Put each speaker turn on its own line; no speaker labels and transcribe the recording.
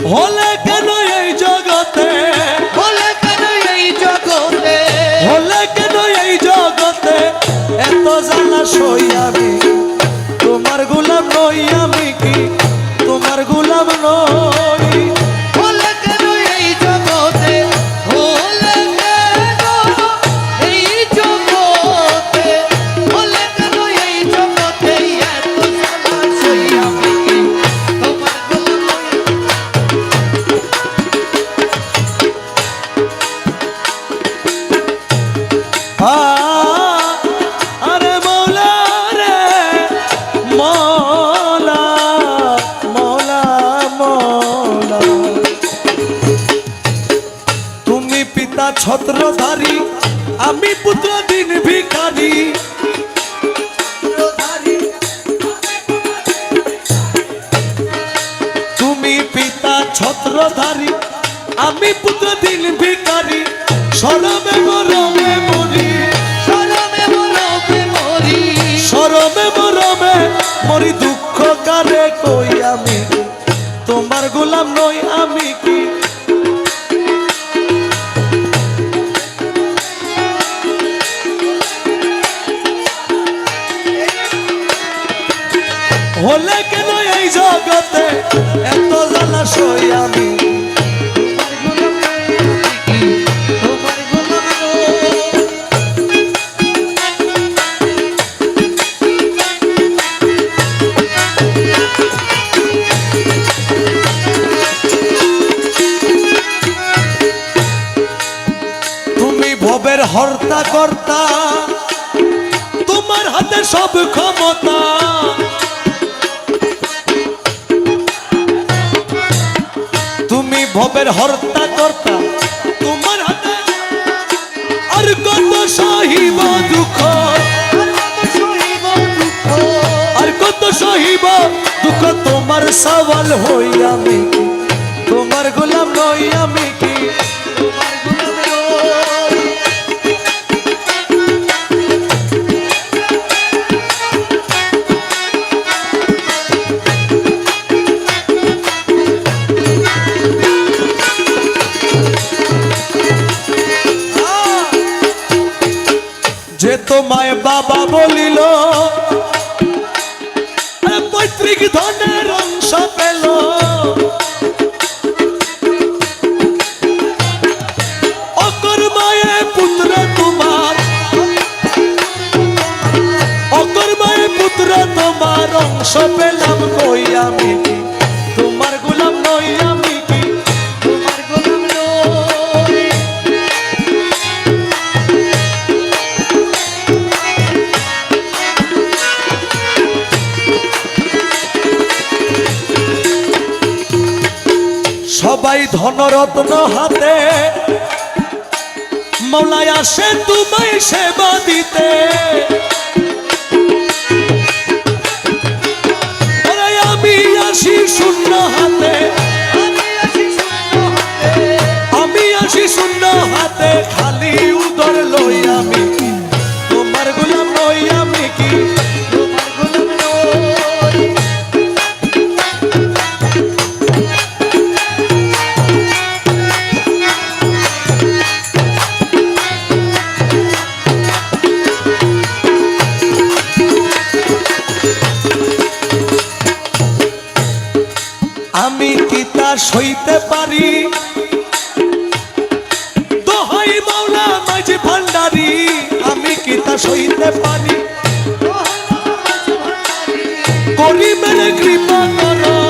হলে কেন এই জগতে,
হলে কেন এই জগতে,
হলে কেন এই জগতে এত জ্বালা সই আমি তোমার গোলাম নই, আমি কি তোমার গোলাম নই।
হলে কেন এই জগতে, হলে কেন এই জগতে, হলে কেন এই জগতে এত জ্বালা সই আমি কি তোমার গোলাম
আরে মৌলা রে মৌলা, মৌলা মৌলা, তুমি পিতা ছত্রধারী, আমি পুত্র দিন ভিখারি। তুমি পিতা ছত্রধারী, আমি পুত্র দিন ভিখারি। শরমে মরমে মরি,
শরমে মরমে মরি,
শরমে মরমে মরি, দুঃখ কারে কই আমি তোমার গোলাম নই, আমি কি হলে কেন এই জগতে এত জ্বালা সই আমি
তোমার গোলাম
তুমি ভবের হর্তা কর্তা, তোমার হাতে সব ক্ষমতা। তুমি ভবের হর্তা কর্তা, তোমার হাতে আর কত সহিব দুঃখ,
সহিব দুঃখ,
আর কত সহিব দুঃখ তোমার সওয়াল হই আমি তোমার গোলাম নই, আমি কি
তোমার গোলাম নই।
যে তোমায় বাবা বলিল, পৈতৃক ধনের অংশ পেল। অকর্মায়ে পুত্র তোমার, অকর্মায়ে পুত্র তোমার অংশ পেলাম কই আমি কি তোমার গোলাম নই, আমি কি
তোমার গোলাম নই।
সবাই ধনরত্ন হাতে, মৌলায় আসে তোমায় সেবা দিতে। আরে আমি আসি শূন্য হাতে,
আমি আছি শূন্য হাতে,
আমি আসি শূন্য হাতে, খালি উদর লই আমি কি তোমার গোলাম নই, আমি কি
তোমার গোলাম নই।
আমি কি তা সইতে পারি, দোহাই মাওলা মাঝি ভান্ডারি, আমি কি তা সইতে পারি। করি মেরে কৃপা করো,